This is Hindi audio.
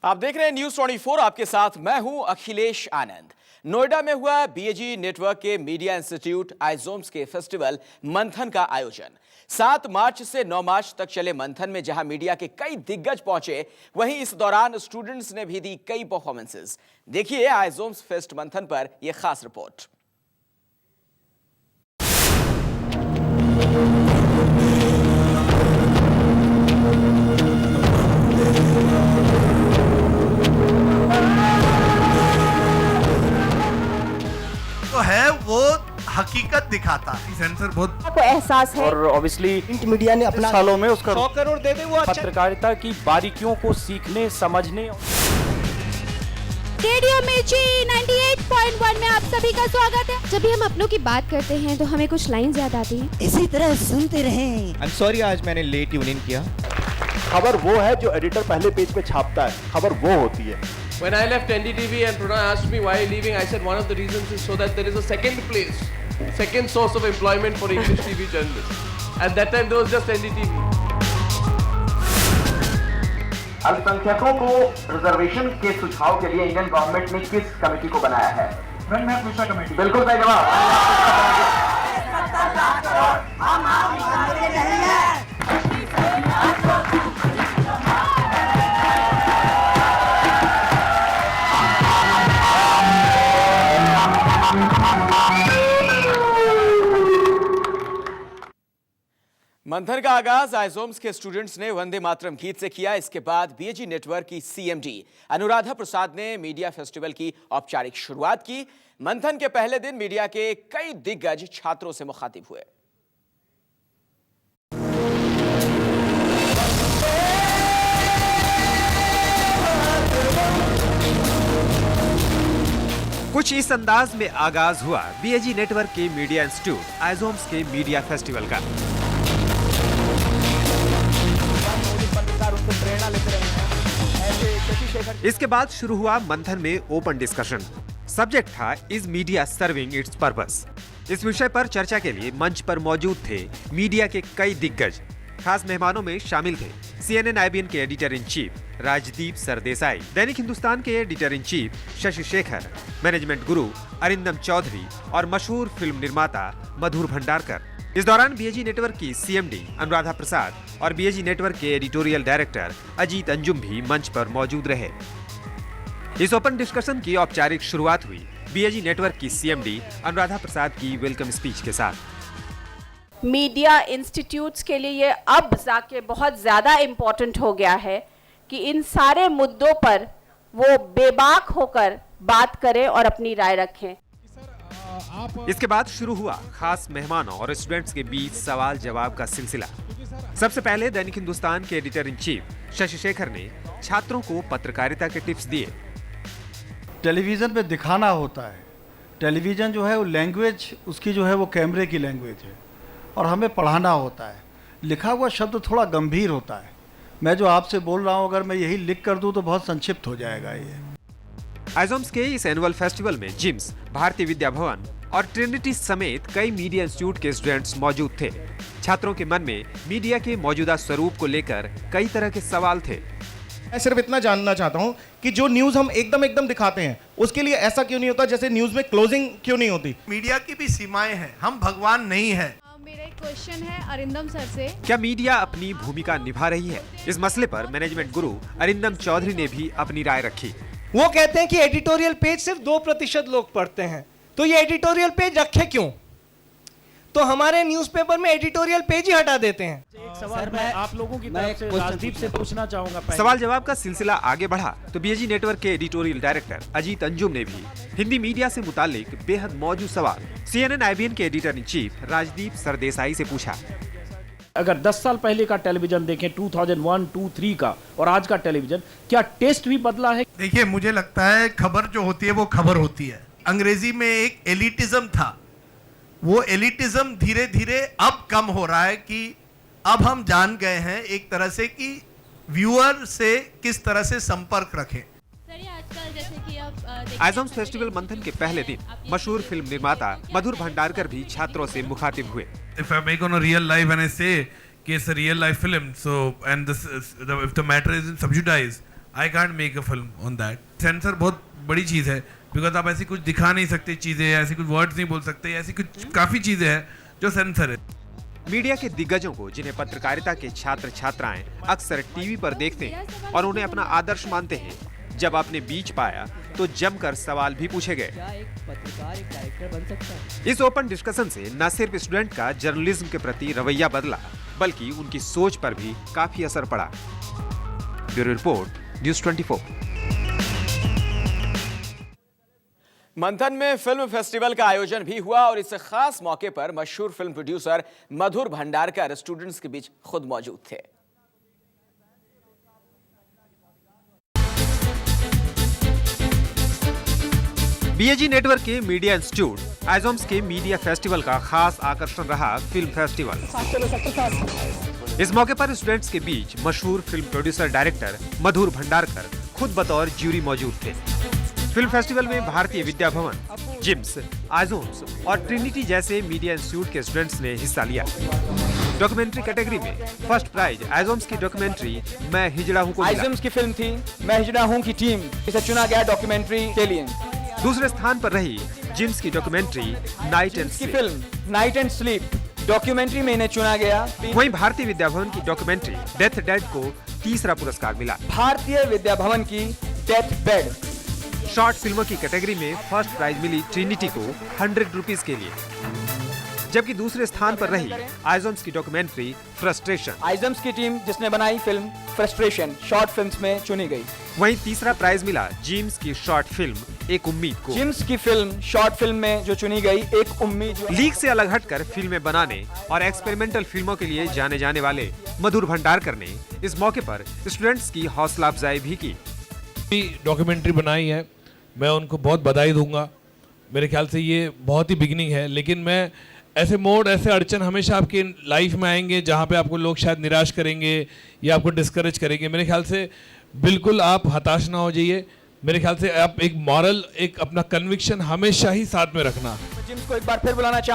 आप देख रहे हैं न्यूज 24। आपके साथ मैं हूं अखिलेश आनंद। नोएडा में हुआ बीएजी नेटवर्क के मीडिया इंस्टीट्यूट आइजोम्स के फेस्टिवल मंथन का आयोजन 7 मार्च से 9 मार्च तक चले। मंथन में जहां मीडिया के कई दिग्गज पहुंचे, वहीं इस दौरान स्टूडेंट्स ने भी दी कई परफॉर्मेंसेस। देखिए आइजोम्स फेस्ट मंथन पर यह खास रिपोर्ट। है वो हकीकत दिखाता है। सेंसर बहुत को एहसास है और ऑब्वियसली प्रिंट मीडिया ने अपना सालों में उसका 100 करोड़ दे दे वो अच्छा। पत्रकारिता की बारीकियों को सीखने समझने। रेडियो मिर्ची 98.1 में आप सभी का स्वागत है। जब भी हम अपनों की बात करते हैं तो हमें कुछ लाइंस याद आती हैं। इसी तरह सुनते रहें। आई एम सॉरी आज मैंने लेट ट्यून इन किया। खबर वो है जो एडिटर पहले पेज पे छापता है, खबर वो होती है। When I left NDTV and Pranay asked me why leaving, I said one of the reasons is so that there is a second source of employment for English TV journalists. At that time there was just NDTV. अल्पसंख्यकों को रिजर्वेशन के सुझाव के लिए इंडियन गवर्नमेंट ने किस कमेटी को बनाया है? कमेटी। बिल्कुल सही जवाब। मंथन का आगाज आइजोम्स के स्टूडेंट्स ने वंदे मातरम गीत से किया। इसके बाद बीएजी नेटवर्क की सीएमडी अनुराधा प्रसाद ने मीडिया फेस्टिवल की औपचारिक शुरुआत की। मंथन के पहले दिन मीडिया के कई दिग्गज छात्रों से मुखातिब हुए। कुछ इस अंदाज में आगाज हुआ बीएजी नेटवर्क के मीडिया इंस्टीट्यूट आइजोम्स के मीडिया फेस्टिवल का। इसके बाद शुरू हुआ मंथन में ओपन डिस्कशन। सब्जेक्ट था is media serving it's purpose. इस विषय पर चर्चा के लिए मंच पर मौजूद थे मीडिया के कई दिग्गज। खास मेहमानों में शामिल थे CNN IBN के editor in chief Rajdeep Sardesai, दैनिक हिंदुस्तान के editor in chief Shashi Shekhar, management गुरु अरिंदम चौधरी और मशहूर फिल्म निर्माता मधुर भंडारकर। इस दौरान बीएजी नेटवर्क की सीएमडी अनुराधा प्रसाद और बीएजी नेटवर्क के एडिटोरियल डायरेक्टर अजीत अंजुम भी मंच पर मौजूद रहे। इस ओपन डिस्कशन की औपचारिक शुरुआत हुई बीएजी नेटवर्क की सीएमडी अनुराधा प्रसाद की वेलकम स्पीच के साथ। मीडिया इंस्टीट्यूट्स के लिए ये अब जाके बहुत ज्यादा इम्पोर्टेंट हो गया है कि इन सारे मुद्दों पर वो बेबाक होकर बात करें और अपनी राय रखें। इसके बाद शुरू हुआ खास मेहमानों और स्टूडेंट्स के बीच सवाल जवाब का सिलसिला। सबसे पहले दैनिक हिंदुस्तान के editor in chief Shashi Shekhar ने छात्रों को पत्रकारिता के टिप्स दिए। टेलीविजन पे दिखाना होता है। टेलीविजन जो है वो लैंग्वेज उसकी जो है वो कैमरे की लैंग्वेज है और हमें पढ़ाना होता है। लिखा हुआ शब्द थोड़ा गंभीर होता है। मैं जो आपसे बोल रहा हूँ अगर मैं यही लिख कर दूँ तो बहुत संक्षिप्त हो जाएगा ये। आइजोम्स के इस एनुअल फेस्टिवल में जिम्स, भारतीय विद्या भवन और ट्रिनिटी समेत कई मीडिया इंस्टीट्यूट के स्टूडेंट्स मौजूद थे। छात्रों के मन में मीडिया के मौजूदा स्वरूप को लेकर कई तरह के सवाल थे। मैं सिर्फ इतना जानना चाहता हूं कि जो न्यूज हम एकदम दिखाते हैं उसके लिए ऐसा क्यों नहीं होता, जैसे न्यूज में क्लोजिंग क्यों नहीं होती? मीडिया की भी सीमाएं हैं, हम भगवान नहीं है। मेरा एक क्वेश्चन है अरिंदम सर से। क्या मीडिया अपनी भूमिका निभा रही है? इस मसले पर मैनेजमेंट गुरु अरिंदम चौधरी ने भी अपनी राय रखी। वो कहते हैं कि एडिटोरियल पेज सिर्फ 2% लोग पढ़ते हैं, तो ये एडिटोरियल पेज रखे क्यों? तो हमारे न्यूज़पेपर में एडिटोरियल पेज ही हटा देते हैं। एक सवाल मैं आप लोगों की तरफ से राजदीप से पूछना चाहूंगा। सवाल जवाब का सिलसिला आगे बढ़ा तो बीएजी नेटवर्क के एडिटोरियल डायरेक्टर अजीत अंजुम ने भी हिंदी मीडिया से मुतालिक बेहद मौजूद सवाल CNN IBN के editor in chief Rajdeep Sardesai से पूछा। अगर 10 साल पहले का टेलीविजन देखें 2001, 2, 3 का और आज का टेलीविजन, क्या टेस्ट भी बदला है? देखिए मुझे लगता है खबर जो होती है वो खबर होती है। अंग्रेजी में एक एलिटिज्म था, वो एलिटिज्म धीरे धीरे अब कम हो रहा है कि अब हम जान गए हैं एक तरह से कि व्यूअर से किस तरह से संपर्क रखें। आइजोम्स फेस्टिवल मंथन के पहले दिन मशहूर फिल्म निर्माता मधुर भंडारकर भी छात्रों से मुखातिब हुए। If I make on a real life and I say कि it's a real life film, so and this if the matter isn't subjudized, I can't make a film on that. Sensor बहुत बड़ी चीज़ है, बिकॉज आप ऐसी कुछ दिखा नहीं सकते चीज़ें, ऐसी कुछ वर्ड्स नहीं बोल सकते, ऐसी कुछ काफ़ी चीज़ें हैं जो सेंसर है. मीडिया के दिग्गजों को, जिन्हें पत्रकारिता के छात्र छात्राएं अक्सर टीवी पर देखते हैं और उन्हें अपना आदर्श मानते हैं, जब आपने बीच पाया तो जमकर सवाल भी पूछे गए. इस ओपन डिस्कशन से न सिर्फ स्टूडेंट का जर्नलिज्म के प्रति रवैया बदला, बल्कि उनकी सोच पर भी काफी असर पड़ा. Bureau report, news 24. मंथन में फिल्म फेस्टिवल का आयोजन भी हुआ और इस खास मौके पर मशहूर फिल्म प्रोड्यूसर मधुर भंडारकर स्टूडेंट्स के बीच खुद मौजूद थे. बीएजी नेटवर्क के मीडिया इंस्टीट्यूट आइजोम्स के मीडिया फेस्टिवल का खास आकर्षण रहा फिल्म फेस्टिवल. इस मौके पर स्टूडेंट्स के बीच मशहूर फिल्म प्रोड्यूसर डायरेक्टर मधुर भंडारकर खुद बतौर ज्यूरी मौजूद थे. फिल्म फेस्टिवल में भारतीय विद्या भवन, जिम्स, आइजोम्स और ट्रिनिटी जैसे मीडिया इंस्टीट्यूट के स्टूडेंट्स ने हिस्सा लिया. डॉक्यूमेंट्री कैटेगरी में फर्स्ट प्राइज आइजोम्स की डॉक्यूमेंट्री मैं हिजड़ा हूँ को मिला. आइजोम्स की फिल्म थी मैं हिजड़ा हूँ की टीम इसे चुना गया डॉक्यूमेंट्री के लिए. दूसरे स्थान पर रही जिम्स की डॉक्यूमेंट्री नाइट एंड की film night and sleep documentary में इन्हें चुना गया. वहीं भारतीय विद्या भवन की डॉक्यूमेंट्री डेथ डेड को तीसरा पुरस्कार मिला. भारतीय विद्या भवन की डेथ बेड. शॉर्ट फिल्मों की कैटेगरी में फर्स्ट प्राइज मिली ट्रिनिटी को 100 रुपीज के लिए, जबकि दूसरे स्थान पर रही आइजोम्स की डॉक्यूमेंट्री फ्रस्ट्रेशन. आइजोम्स की टीम जिसने बनाई फिल्म फ्रस्ट्रेशन शॉर्ट फिल्म्स में चुनी गई. वहीं तीसरा प्राइज मिला जिम्स की शॉर्ट फिल्म एक उम्मीद को. जिम्स की फिल्म शॉर्ट फिल्म में जो चुनी गई एक उम्मीद. लीग से अलग हटकर फिल्में बनाने और एक्सपेरिमेंटल फिल्मों के लिए जाने जाने वाले मधुर भंडारकर ने इस मौके पर स्टूडेंट्स की हौसला अफजाई भी की. डॉक्यूमेंट्री बनाई है, मैं उनको बहुत बधाई दूंगा. मेरे ख्याल से ये बहुत ही बिगिनिंग है, लेकिन मैं ऐसे मोड, ऐसे अड़चन हमेशा आपकी लाइफ में आएंगे जहाँ पे आपको लोग शायद निराश करेंगे या आपको डिस्करेज करेंगे. मेरे ख्याल से बिल्कुल आप हताश ना हो जाइए. मेरे ख्याल से आप एक मॉरल, एक अपना कन्विक्शन हमेशा ही साथ में रखना. जिम्स को एक बार फिर बुलाना